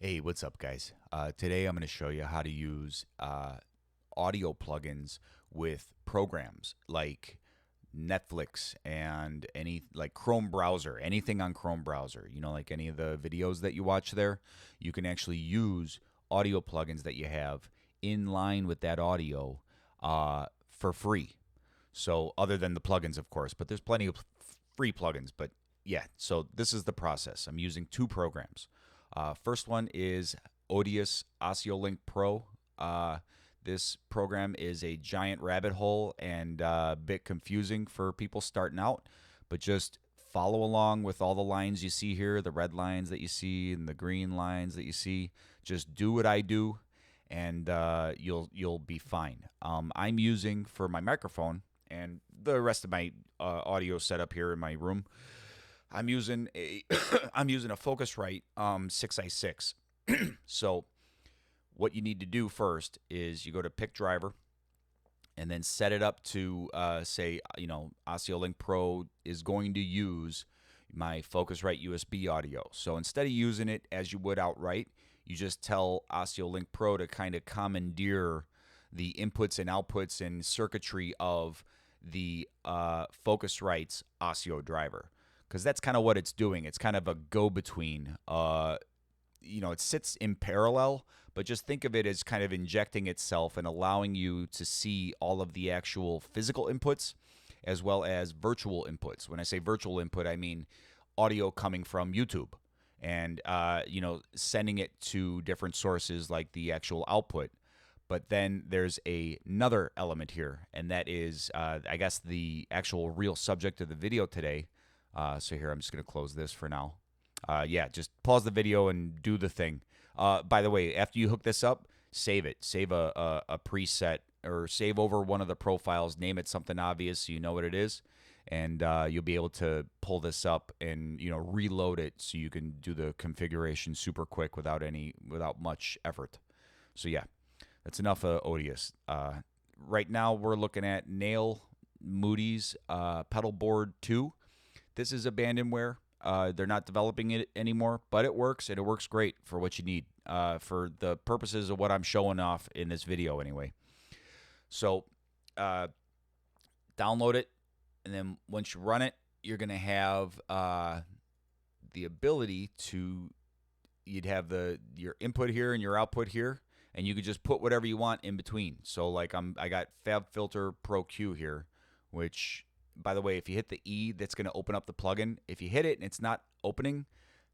Hey, what's up, guys? Today I'm going to show you how to use audio plugins with programs like Netflix and any like Chrome browser, anything on Chrome browser. You know, like any of the videos that you watch there, you can actually use audio plugins that you have in line with that audio for free. So, other than the plugins, of course, but there's plenty of free plugins. But yeah, so this is the process. I'm using two programs. First one is ODEUS Ossolink Pro. This program is a giant rabbit hole and a bit confusing for people starting out, but just follow along with all the lines you see here, the red lines that you see and the green lines that you see. Just do what I do, and you'll be fine. I'm using for my microphone and the rest of my audio setup here in my room. I'm using a I'm using a Focusrite 6i6. So what you need to do first is you go to pick driver and then set it up to say, Ossolink Pro is going to use my Focusrite USB audio. So instead of using it as you would outright, you just tell Ossolink Pro to kind of commandeer the inputs and outputs and circuitry of the Focusrite's ASIO driver, because that's kind of what it's doing. It's kind of a go-between. It sits in parallel, but just think of it as kind of injecting itself and allowing you to see all of the actual physical inputs as well as virtual inputs. When I say virtual input, I mean audio coming from YouTube and, sending it to different sources like the actual output. But then there's another element here, and that is, I guess, the actual real subject of the video today. So here, I'm just going to close this for now. Just pause the video and do the thing. By the way, after you hook this up, save it. Save a preset or save over one of the profiles. Name it something obvious so you know what it is. And you'll be able to pull this up and reload it so you can do the configuration super quick without much effort. So yeah, that's enough of ODEUS. Right now we're looking at Niall Moody's pedal board 2. This is Abandonware. They're not developing it anymore, but it works, and it works great for what you need, for the purposes of what I'm showing off in this video anyway. So download it, and then once you run it, you're going to have the ability to, you'd have your input here and your output here, and you could just put whatever you want in between. So like I got FabFilter Pro Q here, which, by the way, if you hit the E, that's going to open up the plugin. If you hit it and it's not opening,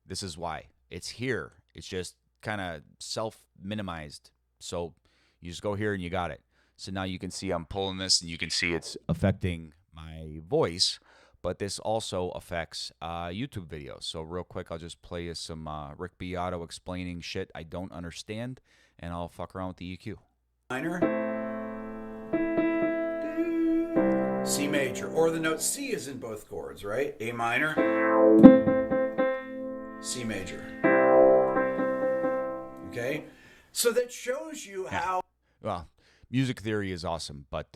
this is why. It's here. It's just kind of self-minimized. So you just go here and you got it. So now you can see I'm pulling this, and you can see it's affecting my voice, but this also affects YouTube videos. So real quick, I'll just play you some Rick Beato explaining shit I don't understand, and I'll fuck around with the EQ. Minor, C major, or the note C is in both chords, right? A minor, C major. Okay? So that shows you how... Well, music theory is awesome, but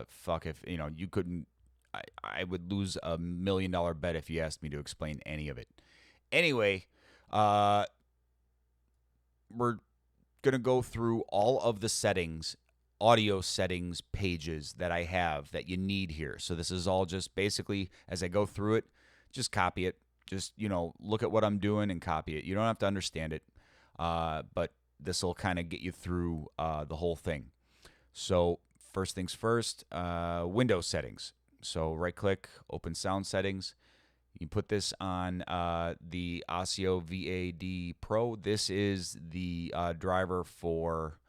fuck if, you couldn't... I would lose $1 million bet if you asked me to explain any of it. Anyway, we're going to go through all of the settings, audio settings pages that I have that you need here. So this is all just basically, as I go through it, just copy it. Just, look at what I'm doing and copy it. You don't have to understand it, but this will kind of get you through the whole thing. So first things first, Windows settings. So right click, open sound settings. You put this on the ASIO VAD Pro. This is the driver for,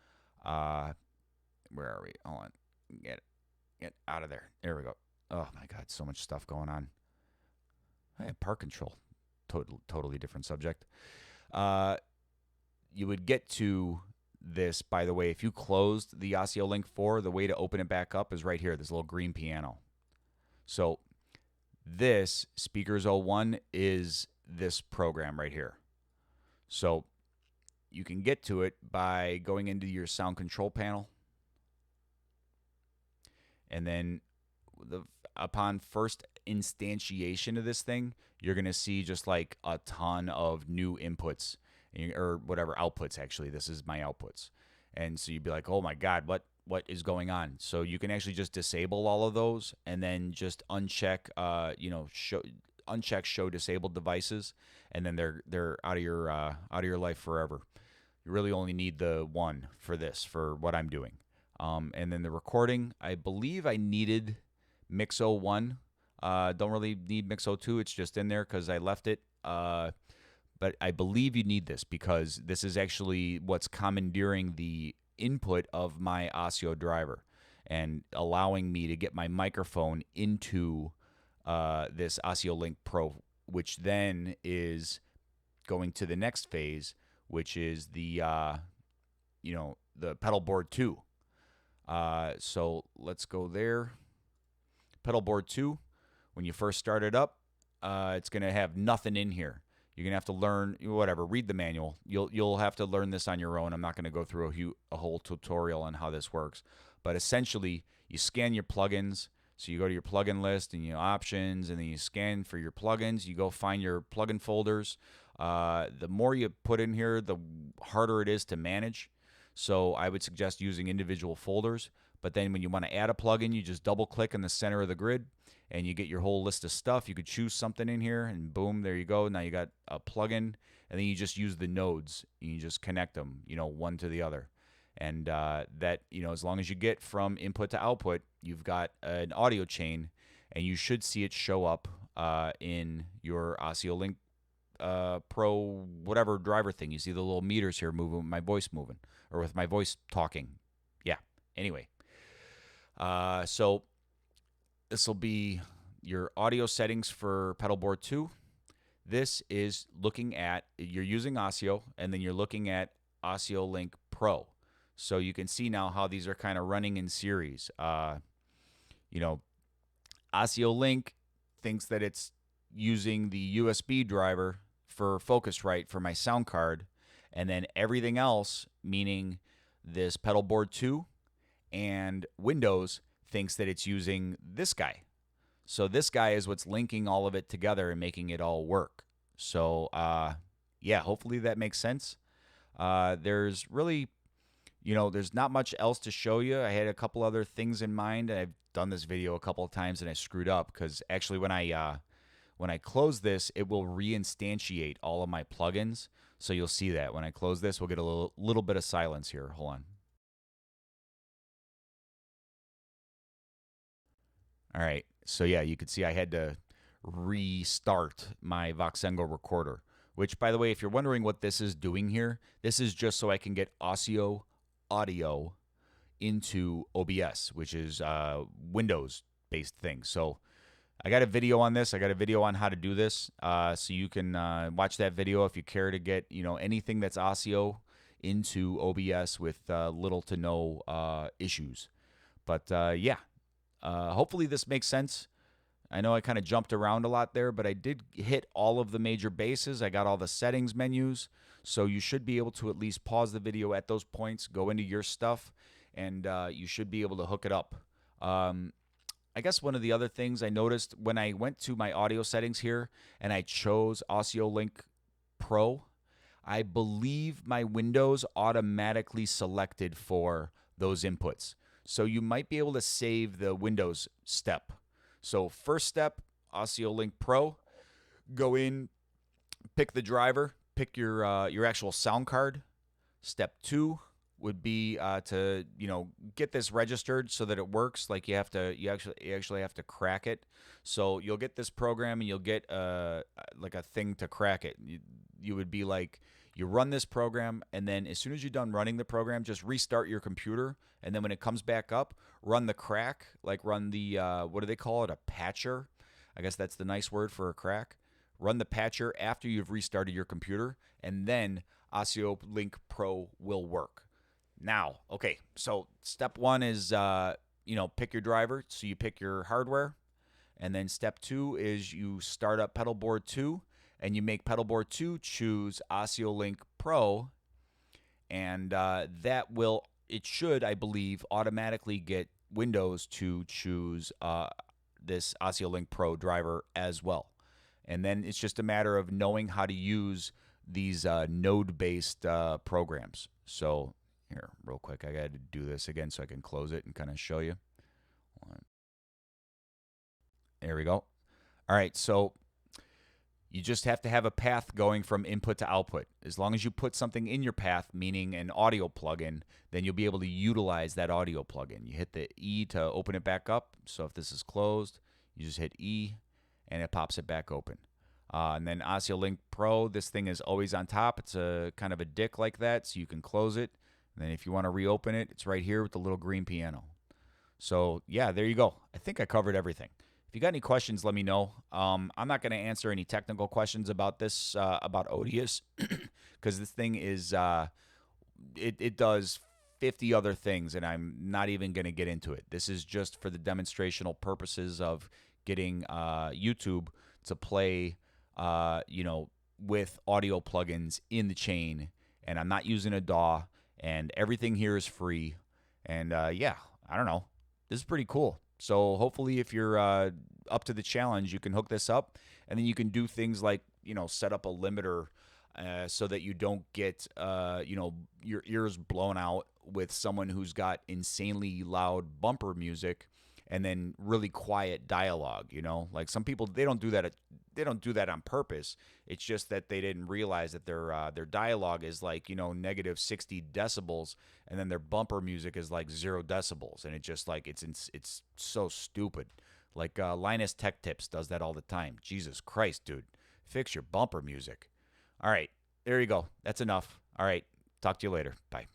where are we? Hold on. Get out of there. There we go. Oh my God, so much stuff going on. I have part control. Totally different subject. You would get to this, by the way, if you closed the Ossolink 4, the way to open it back up is right here, this little green piano. So this Speakers 01 is this program right here. So you can get to it by going into your sound control panel. And then upon first instantiation of this thing, you're going to see just like a ton of new inputs. or whatever outputs. Actually, this is my outputs, and so you'd be like, oh my God, what is going on? So you can actually just disable all of those and then just uncheck, uncheck show disabled devices, and then they're out of your life forever. You really only need the one for this, for what I'm doing. And then the recording, I believe I needed Mix 01. Don't really need Mix 02. It's just in there because I left it. But I believe you need this because this is actually what's commandeering the input of my ASIO driver and allowing me to get my microphone into this Ossolink Pro, which then is going to the next phase, which is the pedal board 2. So let's go there. Pedal board 2. When you first start it up, it's going to have nothing in here. You're going to have to learn, whatever, read the manual. You'll have to learn this on your own. I'm not going to go through a whole tutorial on how this works. But essentially, you scan your plugins. So you go to your plugin list and options, and then you scan for your plugins. You go find your plugin folders. The more you put in here, the harder it is to manage. So I would suggest using individual folders. But then when you want to add a plugin, you just double click in the center of the grid and you get your whole list of stuff. You could choose something in here and boom, there you go. Now you got a plugin, and then you just use the nodes. You just connect them, one to the other. And that, as long as you get from input to output, you've got an audio chain, and you should see it show up in your Ossolink Pro whatever driver thing. You see the little meters here moving with my voice moving, or with my voice talking. Yeah. Anyway, so this will be your audio settings for pedal board 2. This is looking at, you're using ASIO, and then you're looking at Ossolink Pro. So you can see now how these are kind of running in series. Ossolink thinks that it's using the USB driver for Focusrite for my sound card, and then everything else, meaning this pedal board 2 and Windows, thinks that it's using this guy. So this guy is what's linking all of it together and making it all work. So yeah, hopefully that makes sense. There's really, there's not much else to show you. I had a couple other things in mind. I've done this video a couple of times and I screwed up because actually when I close this, it will reinstantiate all of my plugins. So you'll see that when I close this, we'll get a little bit of silence here. Hold on. All right, so yeah, you can see I had to restart my Voxengo recorder, which, by the way, if you're wondering what this is doing here, this is just so I can get ASIO audio into OBS, which is a Windows-based thing. So I got a video on this. I got a video on how to do this, so you can watch that video if you care to get anything that's ASIO into OBS with little to no issues. But yeah. Hopefully this makes sense. I know I kind of jumped around a lot there, but I did hit all of the major bases. I got all the settings menus, so you should be able to at least pause the video at those points, go into your stuff, and you should be able to hook it up. I guess one of the other things I noticed when I went to my audio settings here and I chose Ossolink Pro, I believe my Windows automatically selected for those inputs. So you might be able to save the Windows step. So first step, Ossolink Pro, go in, pick the driver, pick your actual sound card. Step 2 would be to get this registered so that it works. Like you actually have to crack it. So you'll get this program and you'll get like a thing to crack it. You would be like, you run this program, and then as soon as you're done running the program, just restart your computer, and then when it comes back up, run the crack, like run the, what do they call it, a patcher? I guess that's the nice word for a crack. Run the patcher after you've restarted your computer, and then Ossolink Pro will work. Now, okay, so step 1 is, pick your driver, so you pick your hardware, and then step 2 is you start up pedal board 2, and you make pedal board 2 choose Ossolink Pro, and it should, I believe, automatically get Windows to choose this Ossolink Pro driver as well. And then it's just a matter of knowing how to use these node-based programs. So here, real quick, I got to do this again so I can close it and kind of show you. There we go. All right, so you just have to have a path going from input to output. As long as you put something in your path, meaning an audio plugin, then you'll be able to utilize that audio plugin. You hit the E to open it back up. So if this is closed, you just hit E, and it pops it back open. And then Ossolink Pro, this thing is always on top. It's a kind of a dick like that, so you can close it. And then if you want to reopen it, it's right here with the little green piano. So yeah, there you go. I think I covered everything. If you got any questions, let me know. I'm not going to answer any technical questions about this, about ODEUS, because this thing is, it does 50 other things, and I'm not even going to get into it. This is just for the demonstrational purposes of getting YouTube to play, with audio plugins in the chain, and I'm not using a DAW, and everything here is free. And yeah, I don't know. This is pretty cool. So hopefully if you're up to the challenge, you can hook this up, and then you can do things like, set up a limiter so that you don't get, your ears blown out with someone who's got insanely loud bumper music and then really quiet dialogue. Like some people, they don't do that. They don't do that on purpose. It's just that they didn't realize that their dialogue is like, negative 60 decibels, and then their bumper music is like 0 decibels, and it just like it's so stupid. Like Linus Tech Tips does that all the time. Jesus Christ, dude, fix your bumper music. All right, there you go. That's enough. All right, talk to you later. Bye.